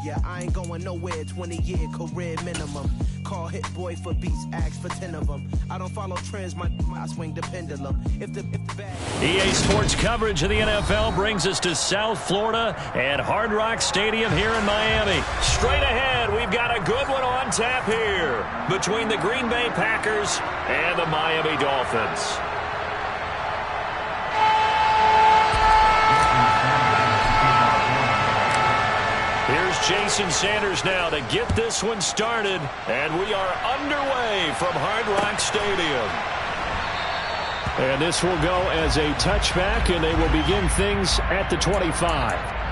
Yeah, I ain't going nowhere, 20-year career minimum. Call Hit Boy for beats, ask for 10 of them. I don't follow trends, I swing the pendulum. If the bag... EA Sports coverage of the NFL brings us to South Florida and Hard Rock Stadium here in Miami. Straight ahead, we've got a good one on tap here between the Green Bay Packers and the Miami Dolphins. Here's Jason Sanders now to get this one started, and we are underway from Hard Rock Stadium. And this will go as a touchback, and they will begin things at the 25.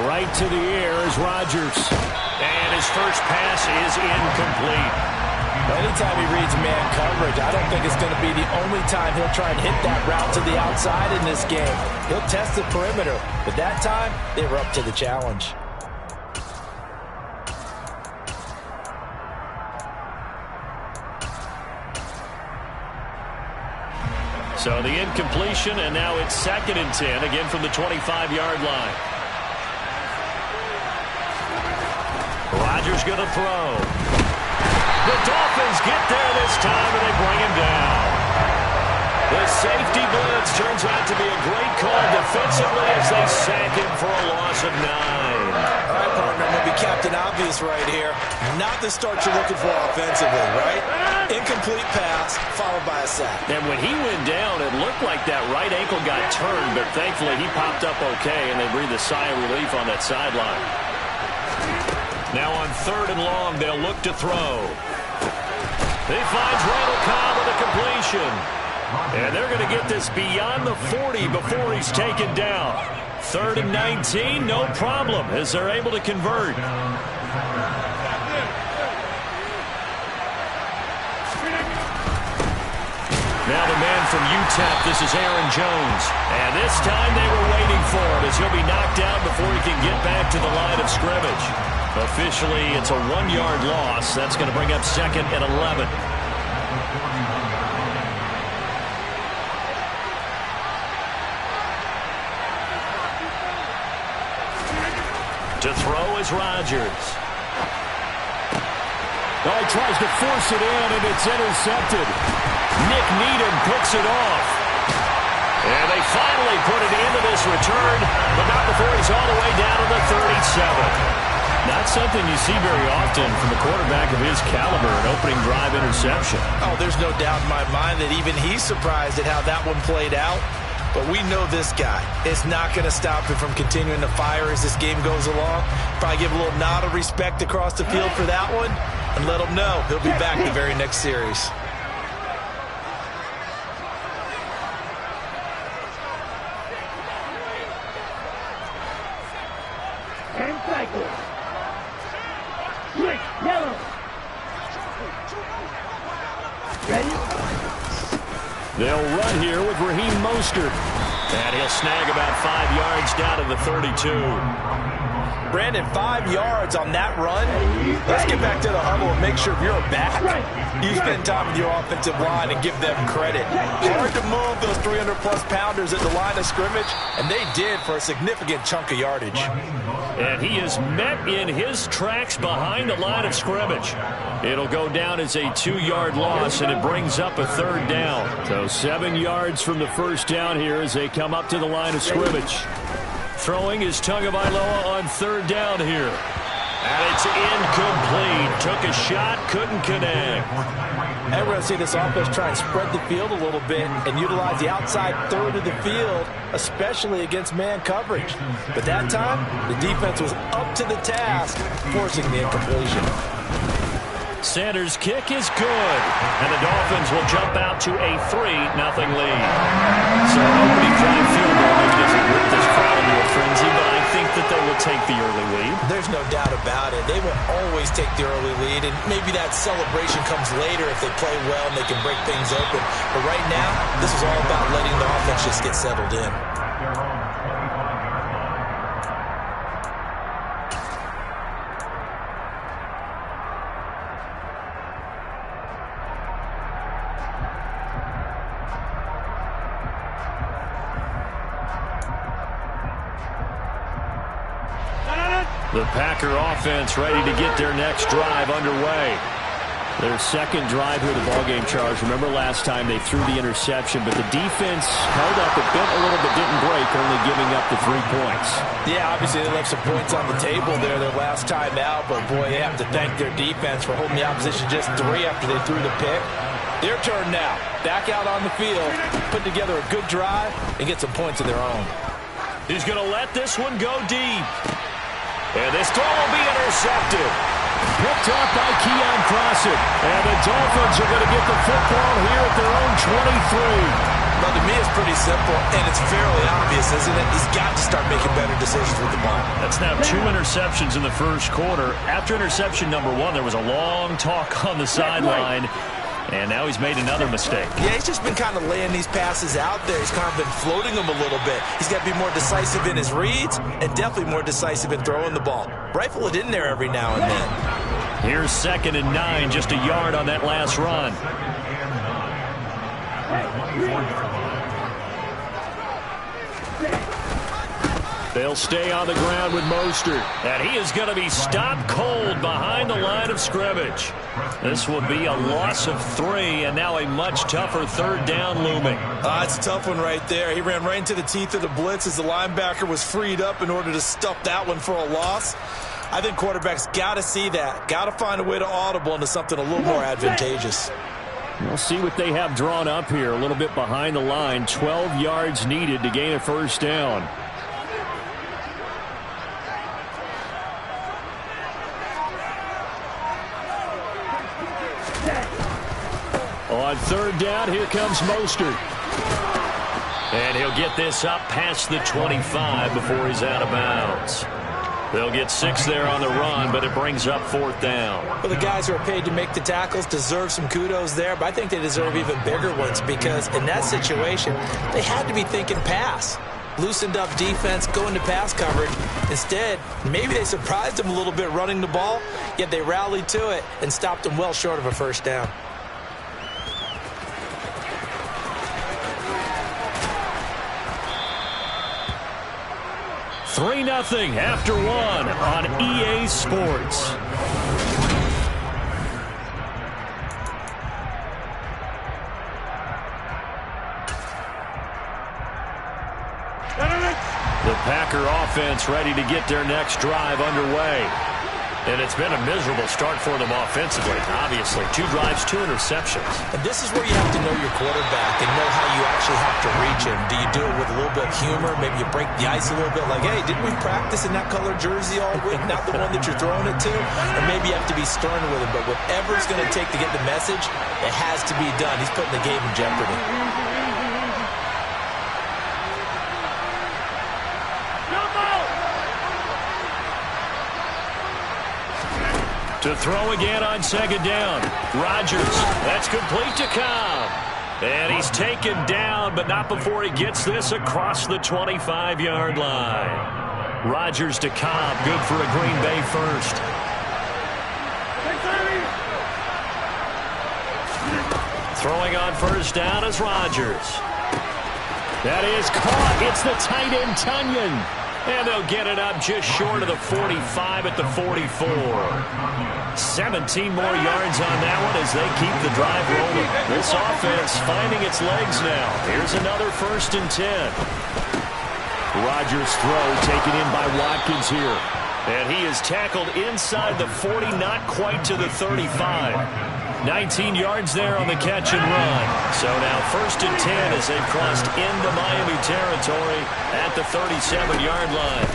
Right to the air is Rodgers. And his first pass is incomplete. Anytime he reads man coverage, I don't think it's going to be the only time he'll try and hit that route to the outside in this game. He'll test the perimeter, but that time, they were up to the challenge. So the incompletion, and now it's 2nd and 10, again from the 25-yard line. Rodgers going to throw. The Dolphins get there this time, and they bring him down. The safety blitz turns out to be a great call defensively as they sack him for a loss of 9. All right, partner, I'm going to be Captain Obvious right here. Not the start you're looking for offensively, right? Incomplete pass, followed by a sack. And when he went down, it looked like that right ankle got turned, but thankfully he popped up okay, and they breathed a sigh of relief on that sideline. Now on 3rd and long, they'll look to throw. He finds Randall Cobb with a completion. And they're going to get this beyond the 40 before he's taken down. 3rd and 19, no problem, as they're able to convert. Now the man from UTEP, this is Aaron Jones. And this time they were waiting for him as he'll be knocked out before he can get back to the line of scrimmage. Officially, it's a 1-yard loss. That's going to bring up 2nd and 11. To throw is Rodgers. Oh, he tries to force it in, and it's intercepted. Nick Needham picks it off. And they finally put it into this return, but not before he's all the way down to the 37. Not something you see very often from a quarterback of his caliber, an opening drive interception. Oh, there's no doubt in my mind that even he's surprised at how that one played out. But we know this guy is not going to stop him from continuing to fire as this game goes along. Probably give a little nod of respect across the field for that one and let him know he'll be back the very next series. They'll run here with Raheem Mostert. And he'll snag about 5 yards down to the 32. Brandon, 5 yards on that run. Let's get back to the huddle and make sure you're back. You spend time with your offensive line and give them credit. Hard to move those 300-plus pounders at the line of scrimmage, and they did for a significant chunk of yardage. And he is met in his tracks behind the line of scrimmage. It'll go down as a 2-yard loss, and it brings up a 3rd down. So 7 yards from the first down here as they come up to the line of scrimmage. Throwing is Tagovailoa on 3rd down here. And it's incomplete. Took a shot, couldn't connect. And we're going to see this offense try and spread the field a little bit and utilize the outside 3rd of the field, especially against man coverage. But that time, the defense was up to the task, forcing the incompletion. Sanders' kick is good. And the Dolphins will jump out to a 3-0 lead. So an opening drive field goal maybe doesn't whip this crowd into a frenzy, but I think that they will take the early lead. There's no doubt about it. They will always take the early lead, and maybe that celebration comes later if they play well and they can break things open. But right now, this is all about letting the offense just get settled in. The Packer offense ready to get their next drive underway. Their second drive here, the ballgame, Charles. Remember last time they threw the interception, but the defense held up a little bit, didn't break, only giving up the 3 points. Yeah, obviously they left some points on the table there their last time out, but boy, they have to thank their defense for holding the opposition just 3 after they threw the pick. Their turn now. Back out on the field, put together a good drive, and get some points of their own. He's going to let this one go deep. And this throw will be intercepted. Picked up by Keon Crossen. And the Dolphins are going to get the football here at their own 23. Well, to me, it's pretty simple, and it's fairly obvious, isn't it? He's got to start making better decisions with the ball. That's now 2 interceptions in the first quarter. After interception number 1, there was a long talk on the sideline. And now he's made another mistake. Yeah, he's just been kind of laying these passes out there. He's kind of been floating them a little bit. He's got to be more decisive in his reads and definitely more decisive in throwing the ball. Rifle it in there every now and then. Here's 2nd and 9, just a yard on that last run. They'll stay on the ground with Mostert. And he is going to be stopped cold behind the line of scrimmage. This will be a loss of 3, and now a much tougher 3rd down looming. It's a tough one right there. He ran right into the teeth of the blitz as the linebacker was freed up in order to stuff that one for a loss. I think quarterbacks got to see that. Got to find a way to audible into something a little more advantageous. We'll see what they have drawn up here. A little bit behind the line. 12 yards needed to gain a 1st down. On 3rd down, here comes Mostert. And he'll get this up past the 25 before he's out of bounds. They'll get 6 there on the run, but it brings up 4th down. Well, the guys who are paid to make the tackles deserve some kudos there, but I think they deserve even bigger ones because in that situation, they had to be thinking pass. Loosened up defense, going to pass coverage. Instead, maybe they surprised them a little bit running the ball, yet they rallied to it and stopped them well short of a 1st down. Three 3-0 after 1 on EA Sports. The Packer offense ready to get their next drive underway. And it's been a miserable start for them offensively, obviously. 2 drives, 2 interceptions. And this is where you have to know your quarterback and know how you actually have to reach him. Do you do it with a little bit of humor? Maybe you break the ice a little bit like, hey, didn't we practice in that color jersey all week? Not the one that you're throwing it to? Or maybe you have to be stern with him. But whatever it's going to take to get the message, it has to be done. He's putting the game in jeopardy. To throw again on 2nd down. Rodgers. That's complete to Cobb. And he's taken down, but not before he gets this across the 25-yard line. Rodgers to Cobb. Good for a Green Bay 1st. Throwing on 1st down is Rodgers. That is caught. It's the tight end, Tunyon. And they'll get it up just short of the 45 at the 44. 17 more yards on that one as they keep the drive rolling. This offense finding its legs now. Here's another 1st and 10. Rodgers' throw taken in by Watkins here. And he is tackled inside the 40, not quite to the 35. 19 yards there on the catch and run. So now 1st and 10 as they've crossed into Miami territory at the 37-yard line.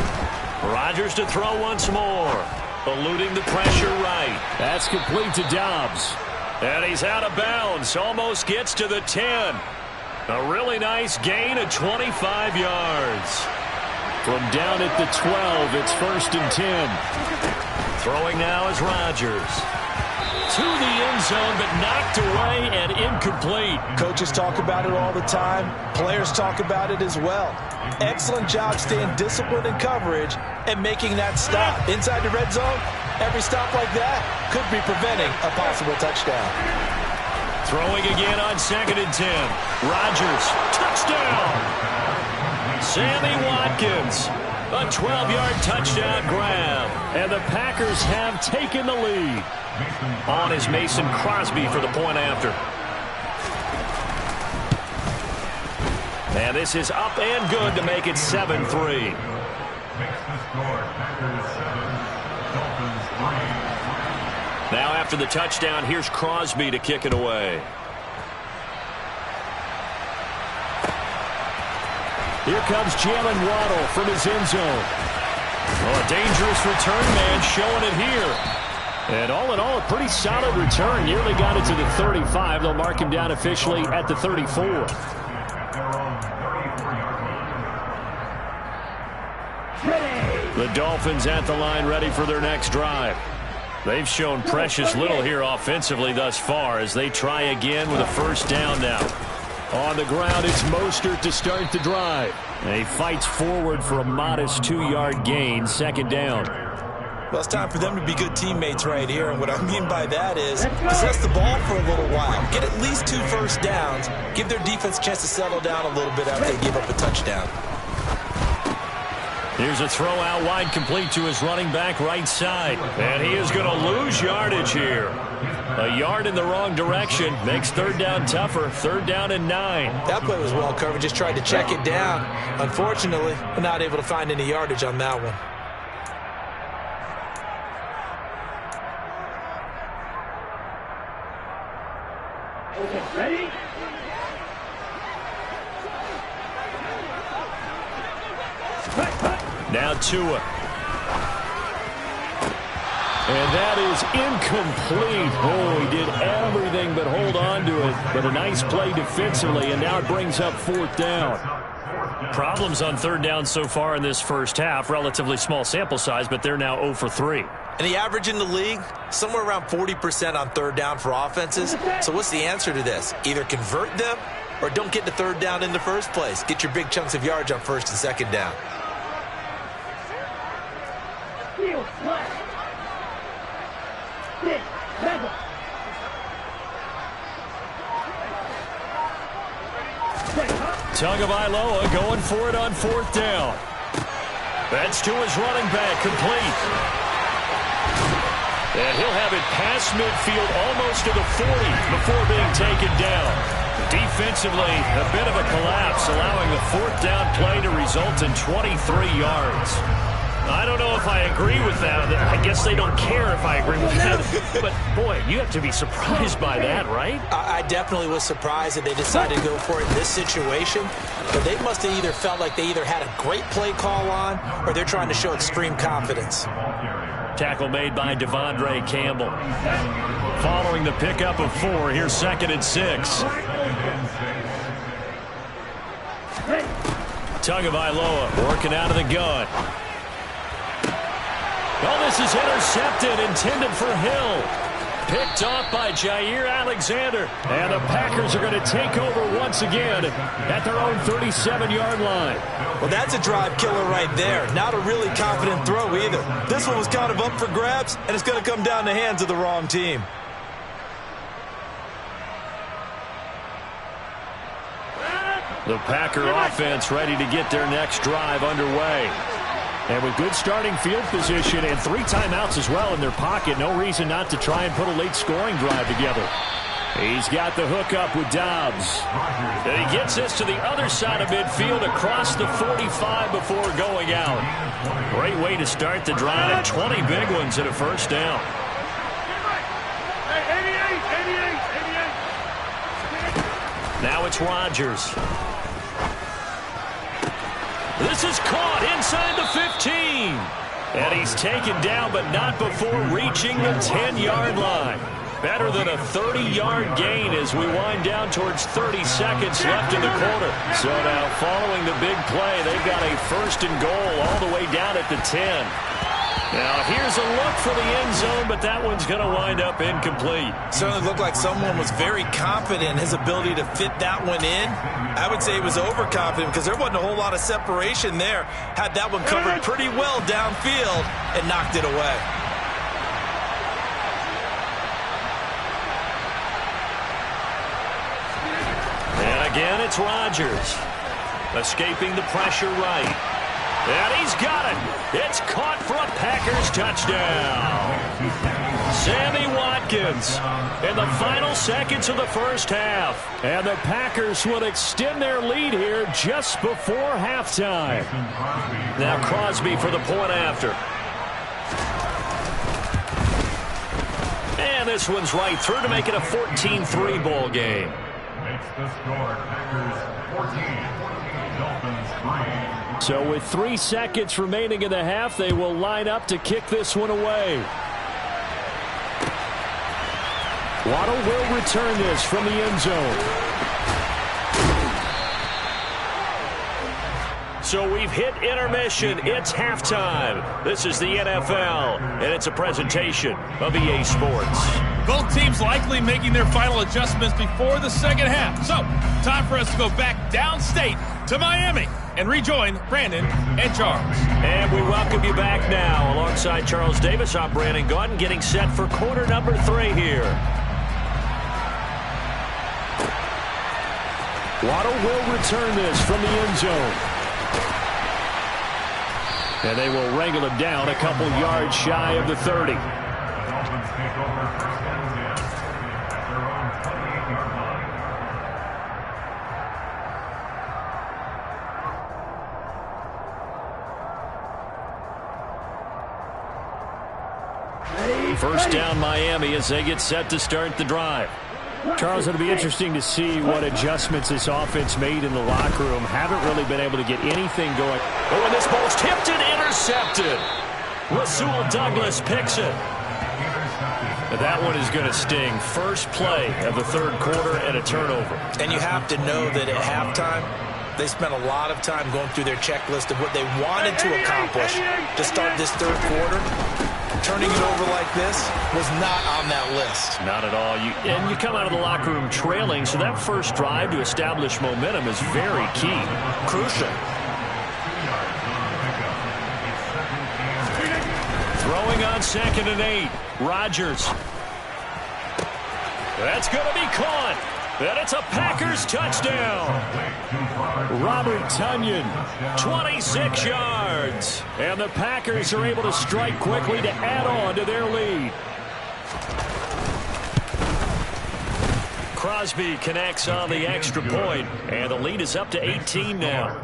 Rodgers to throw once more. Eluding the pressure right. That's complete to Dobbs. And he's out of bounds. Almost gets to the 10. A really nice gain of 25 yards. From down at the 12, it's 1st and 10. Throwing now is Rodgers. To the end zone, but knocked away and incomplete. Coaches talk about it all the time. Players talk about it as well. Excellent job staying disciplined in coverage and making that stop. Inside the red zone, every stop like that could be preventing a possible touchdown. Throwing again on 2nd and 10. Rodgers, touchdown. Sammy Watkins, a 12-yard touchdown grab. And the Packers have taken the lead. On is Mason Crosby for the point after. And this is up and good to make it 7-3. Now after the touchdown, here's Crosby to kick it away. Here comes Jalen Waddle from his end zone. Oh, a dangerous return man showing it here. And all in all, a pretty solid return. Nearly got it to the 35. They'll mark him down officially at the 34. The Dolphins at the line ready for their next drive. They've shown precious little here offensively thus far as they try again with a 1st down now. On the ground, it's Mostert to start the drive. And he fights forward for a modest 2-yard gain, 2nd down. Well, it's time for them to be good teammates right here, and what I mean by that is possess the ball for a little while, get at least 2 first downs, give their defense a chance to settle down a little bit after they give up a touchdown. Here's a throw out wide, complete to his running back right side. And he is going to lose yardage here. A yard in the wrong direction makes 3rd down tougher. 3rd down and 9. That play was well covered, just tried to check it down. Unfortunately, we're not able to find any yardage on that one. Ready? Now Tua. And that is incomplete. Oh, he did everything but hold on to it. But a nice play defensively, and now it brings up 4th down. Problems on 3rd down so far in this first half. Relatively small sample size, but they're now 0 for 3. And the average in the league, somewhere around 40% on 3rd down for offenses. So what's the answer to this? Either convert them or don't get to 3rd down in the first place. Get your big chunks of yards on 1st and 2nd down. Tagovailoa going for it on 4th down. That's to his running back, complete. And he'll have it past midfield almost to the 40 before being taken down. Defensively, a bit of a collapse, allowing the 4th down play to result in 23 yards. I don't know if I agree with that. I guess they don't care if I agree with that. But, boy, you have to be surprised by that, right? I definitely was surprised that they decided to go for it in this situation. But they must have either felt like they either had a great play call on or they're trying to show extreme confidence. Tackle made by Devondre Campbell. Following the pickup of 4, here's 2nd and 6. Tagovailoa working out of the gun. Oh, this is intercepted, intended for Hill. Picked off by Jair Alexander. And the Packers are going to take over once again at their own 37-yard line. Well, that's a drive killer right there. Not a really confident throw either. This one was kind of up for grabs, and it's going to come down the hands of the wrong team. The Packer offense ready to get their next drive underway. And with good starting field position and 3 timeouts as well in their pocket, no reason not to try and put a late scoring drive together. He's got the hook up with Dobbs. And he gets this to the other side of midfield across the 45 before going out. Great way to start the drive. 20 big ones at a 1st down. Now it's Rodgers. This is caught inside the 15. And he's taken down, but not before reaching the 10-yard line. Better than a 30-yard gain as we wind down towards 30 seconds left in the quarter. So now following the big play, they've got a 1st and goal all the way down at the 10. Now here's a look for the end zone, but that one's going to wind up incomplete. Certainly looked like someone was very confident in his ability to fit that one in. I would say he was overconfident because there wasn't a whole lot of separation there. Had that one covered pretty well downfield and knocked it away. And again, it's Rodgers. Escaping the pressure right. And he's got it. It's caught for a Packers touchdown. Sammy Watkins in the final seconds of the first half. And the Packers will extend their lead here just before halftime. Now Crosby for the point after. And this one's right through to make it a 14-3 ball game. Makes the score Packers 14, Dolphins 3. So with 3 seconds remaining in the half, they will line up to kick this one away. Waddle will return this from the end zone. So we've hit intermission. It's halftime. This is the NFL, and it's a presentation of EA Sports. Both teams likely making their final adjustments before the second half. So, time for us to go back downstate to Miami and rejoin Brandon and Charles. And we welcome you back now. Alongside Charles Davis, I'm Brandon Gaudin, getting set for quarter number 3 here. Waddle will return this from the end zone. And they will wrangle it down a couple yards shy of the 30. Dolphins take over first and 10 at their own 28-yard line. First down Miami as they get set to start the drive. Charles, it'll be interesting to see what adjustments this offense made in the locker room. Haven't really been able to get anything going. Oh, and this ball's tipped and intercepted. Rasul Douglas picks it. But that one is going to sting. First play of the third quarter and a turnover. And you have to know that at halftime, they spent a lot of time going through their checklist of what they wanted to accomplish to start this third quarter. Turning it over like this was not on that list. Not at all. And you come out of the locker room trailing, so that first drive to establish momentum is very key. Crucial. Throwing on 2nd and 8. Rodgers. That's going to be caught. And it's a Packers touchdown. Robert Tonyan, 26 yards. And the Packers are able to strike quickly to add on to their lead. Crosby connects on the extra point, and the lead is up to 18 now.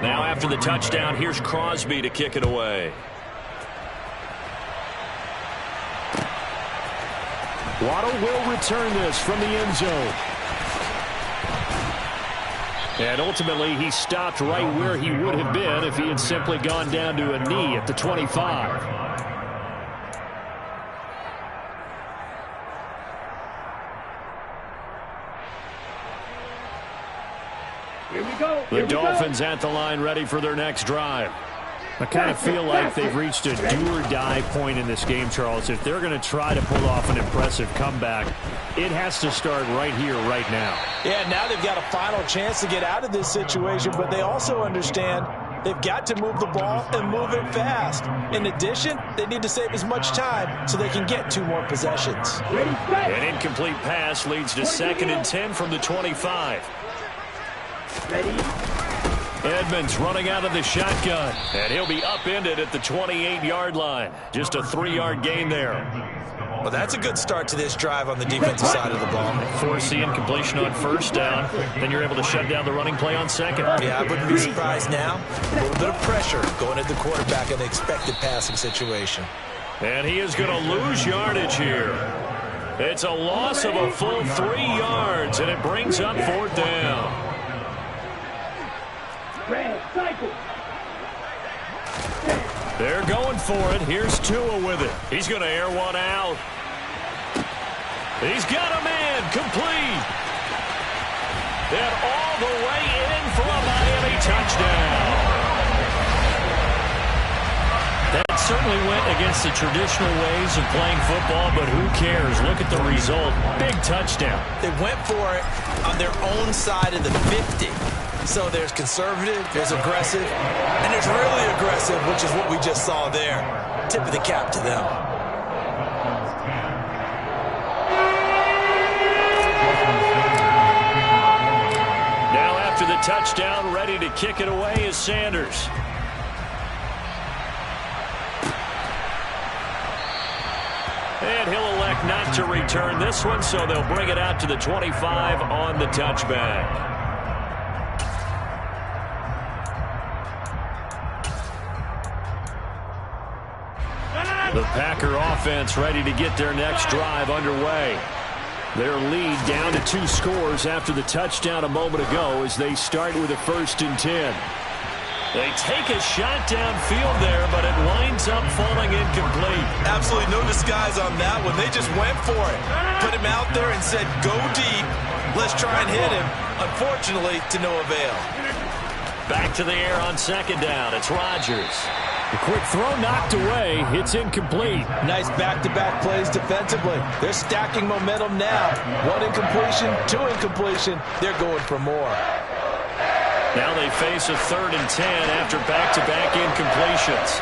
Now after the touchdown, here's Crosby to kick it away. Waddle will return this from the end zone. And ultimately, he stopped right where he would have been if he had simply gone down to a knee at the 25. The Dolphins at the line ready for their next drive. I kind of feel like they've reached a do-or-die point in this game, Charles. If they're going to try to pull off an impressive comeback, it has to start right here, right now. Yeah, now they've got a final chance to get out of this situation, but they also understand they've got to move the ball and move it fast. In addition, they need to save as much time so they can get 2 more possessions. An incomplete pass leads to 2nd and 10 from the 25. Edmonds running out of the shotgun, and he'll be upended at the 28-yard line. Just a 3-yard gain there. Well, that's a good start to this drive on the defensive side of the ball. Force the incompletion on first down, then you're able to shut down the running play on second. Yeah, I wouldn't be surprised now. A little bit of pressure going at the quarterback in the expected passing situation. And he is going to lose yardage here. It's a loss of a full 3 yards, and it brings up 4th down. They're going for it. Here's Tua with it. He's going to air one out. He's got a man complete. And all the way in for a Miami touchdown. That certainly went against the traditional ways of playing football, but who cares? Look at the result. Big touchdown. They went for it on their own side of the 50. So there's conservative, there's aggressive, and there's really aggressive, which is what we just saw there. Tip of the cap to them. Now after the touchdown, ready to kick it away is Sanders. And he'll elect not to return this one, so they'll bring it out to the 25 on the touchback. The Packer offense ready to get their next drive underway. Their lead down to 2 scores after the touchdown a moment ago as they start with a 1st and 10. They take a shot downfield there, but it winds up falling incomplete. Absolutely no disguise on that one. They just went for it. Put him out there and said, go deep. Let's try and hit him. Unfortunately, to no avail. Back to the air on 2nd down. It's Rodgers. The quick throw knocked away. It's incomplete. Nice back-to-back plays defensively. They're stacking momentum now. 1 incompletion, 2 incompletion. They're going for more. Now they face a 3rd and 10 after back-to-back incompletions.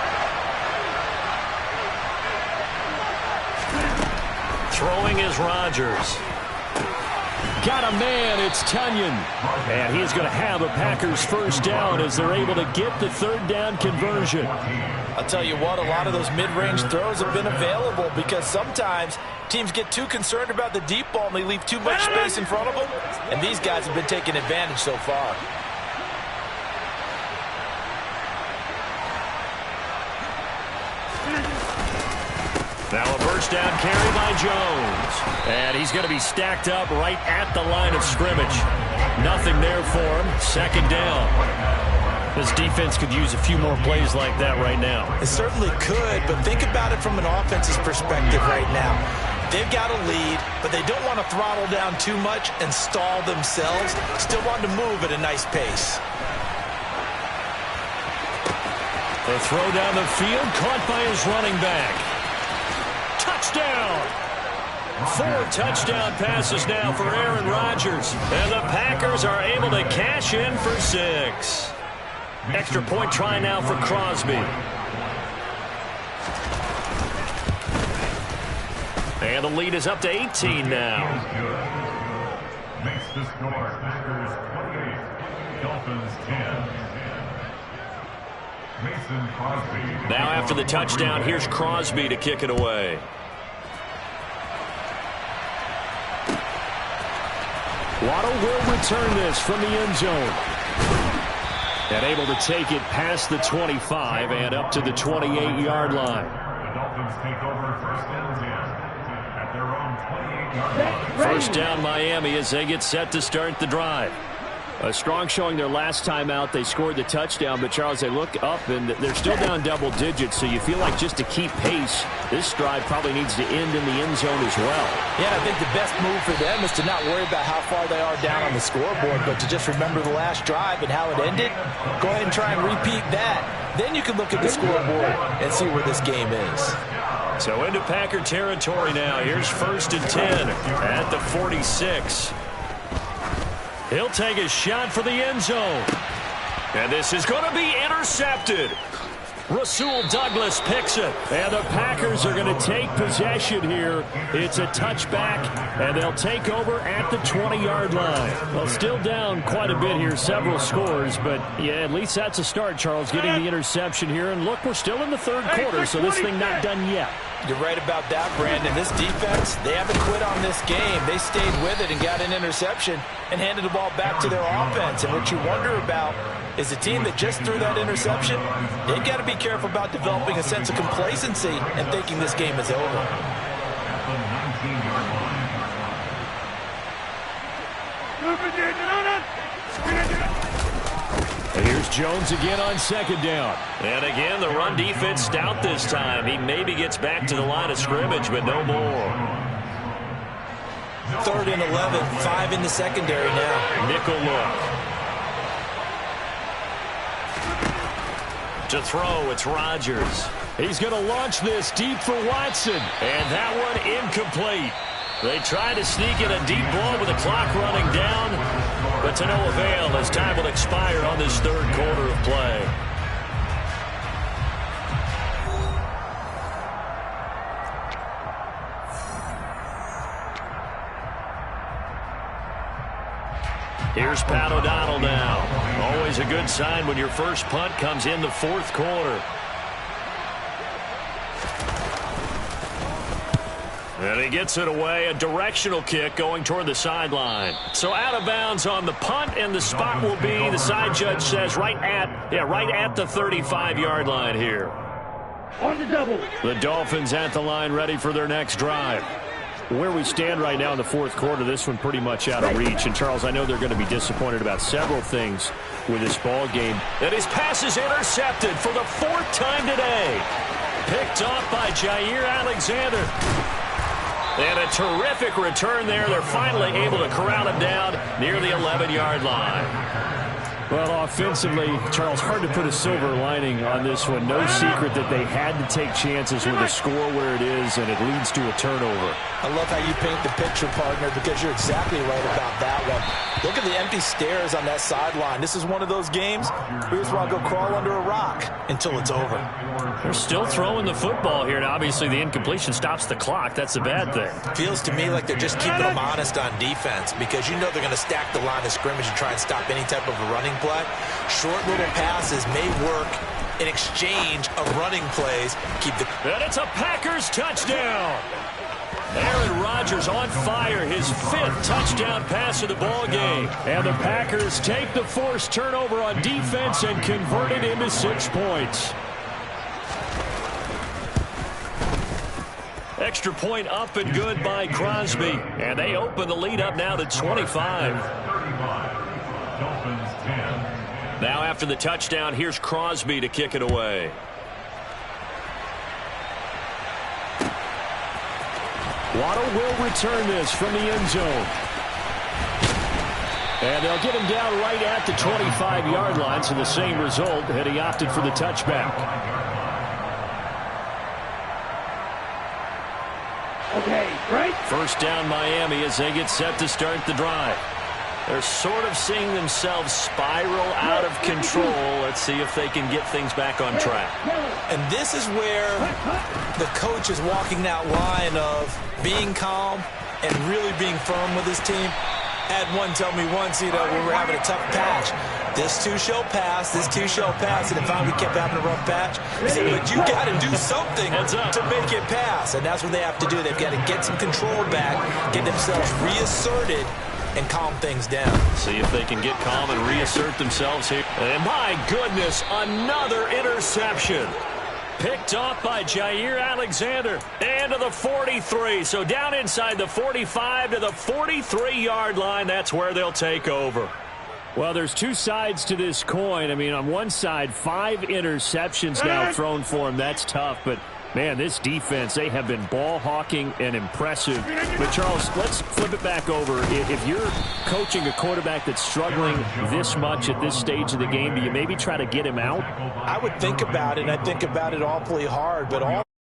Throwing is Rodgers. Got a man, it's Tunyon. And he's going to have a Packers 1st down as they're able to get the 3rd down conversion. I'll tell you what, a lot of those mid-range throws have been available because sometimes teams get too concerned about the deep ball and they leave too much space in front of them. And these guys have been taking advantage so far. Now a first down carry by Jones. And he's going to be stacked up right at the line of scrimmage. Nothing there for him. 2nd down. This defense could use a few more plays like that right now. It certainly could, but think about it from an offense's perspective right now. They've got a lead, but they don't want to throttle down too much and stall themselves. Still want to move at a nice pace. The throw down the field, caught by his running back. Touchdown! 4 touchdown passes now for Aaron Rodgers. And the Packers are able to cash in for 6. Extra point try now for Crosby. And the lead is up to 18 now. Makes the score Packers 28, Dolphins 10. Mason Crosby. Now after the touchdown, here's Crosby to kick it away. Waddle will return this from the end zone. And able to take it past the 25 and up to the 28-yard line. The Dolphins take over 1st and 10 at their own 28-yard line. 1st down Miami as they get set to start the drive. A strong showing their last time out. They scored the touchdown, but Charles, they look up and they're still down double digits, so you feel like just to keep pace, this drive probably needs to end in the end zone as well. Yeah, I think the best move for them is to not worry about how far they are down on the scoreboard, but to just remember the last drive and how it ended. Go ahead and try and repeat that. Then you can look at the scoreboard and see where this game is. So into Packer territory now. Here's 1st and 10 at the 46. He'll take a shot for the end zone. And this is going to be intercepted. Rasul Douglas picks it. And the Packers are going to take possession here. It's a touchback, and they'll take over at the 20-yard line. Well, still down quite a bit here, several scores, but yeah, at least that's a start, Charles, getting the interception here. And look, we're still in the 3rd quarter, so this thing not done yet. You're right about that, Brandon. This defense, they haven't quit on this game. They stayed with it and got an interception and handed the ball back to their offense. And what you wonder about is a team that just threw that interception, they've got to be careful about developing a sense of complacency and thinking this game is over. At the 19-yard line. And here's Jones again on second down. And again, the run defense stout this time. He maybe gets back to the line of scrimmage, but no more. 3rd and 11, 5 in the secondary now. Nickel look. To throw, it's Rodgers. He's going to launch this deep for Watson. And that one incomplete. They tried to sneak in a deep ball with the clock running down, but to no avail as time will expire on this 3rd quarter of play. Here's Pat O'Donnell now. Always a good sign when your first punt comes in the 4th quarter. And he gets it away, a directional kick going toward the sideline. So out of bounds on the punt, and the spot will be, the side judge says, right at the 35-yard line here. On the double. The Dolphins at the line, ready for their next drive. Where we stand right now in the 4th quarter, this one pretty much out of reach. And, Charles, I know they're going to be disappointed about several things with this ball game. And his pass is intercepted for the 4th time today. Picked off by Jair Alexander. And a terrific return there. They're finally able to corral him down near the 11-yard line. Well, offensively, Charles, hard to put a silver lining on this one. No secret that they had to take chances with the score where it is, and it leads to a turnover. I love how you paint the picture, partner, because you're exactly right about that one. Look at the empty stares on that sideline. This is one of those games where you just want to go crawl under a rock until it's over. They're still throwing the football here, and obviously the incompletion stops the clock. That's the bad thing. Feels to me like they're just keeping them honest on defense, because you know they're going to stack the line of scrimmage and try and stop any type of a running play. Short little passes may work in exchange of running plays. And it's a Packers touchdown. Aaron Rodgers on fire, his 5th touchdown pass of the ball game. And the Packers take the forced turnover on defense and convert it into 6 points. Extra point up and good by Crosby. And they open the lead up now to 25. Now after the touchdown, here's Crosby to kick it away. Waddle will return this from the end zone. And they'll get him down right at the 25-yard line, so the same result had he opted for the touchback. Okay, right. First down Miami as they get set to start the drive. They're sort of seeing themselves spiral out of control. Let's see if they can get things back on track. And this is where the coach is walking that line of being calm and really being firm with his team. Had one tell me once, when we're having a tough patch, this too shall pass, this too shall pass, and then finally we kept having a rough patch. He said, but you got to do something to make it pass, and that's what they have to do. They've got to get some control back, get themselves reasserted, and calm things down. See if they can get calm and reassert themselves here. And my goodness, another interception. Picked off by Jair Alexander. And to the 43. So down inside the 45 to the 43-yard line. That's where they'll take over. Well, there's 2 sides to this coin. I mean, on one side, 5 interceptions now thrown for him. That's tough, but man, this defense, they have been ball hawking and impressive. But, Charles, let's flip it back over. If you're coaching a quarterback that's struggling this much at this stage of the game, do you maybe try to get him out? I would think about it, and I think about it awfully hard. But all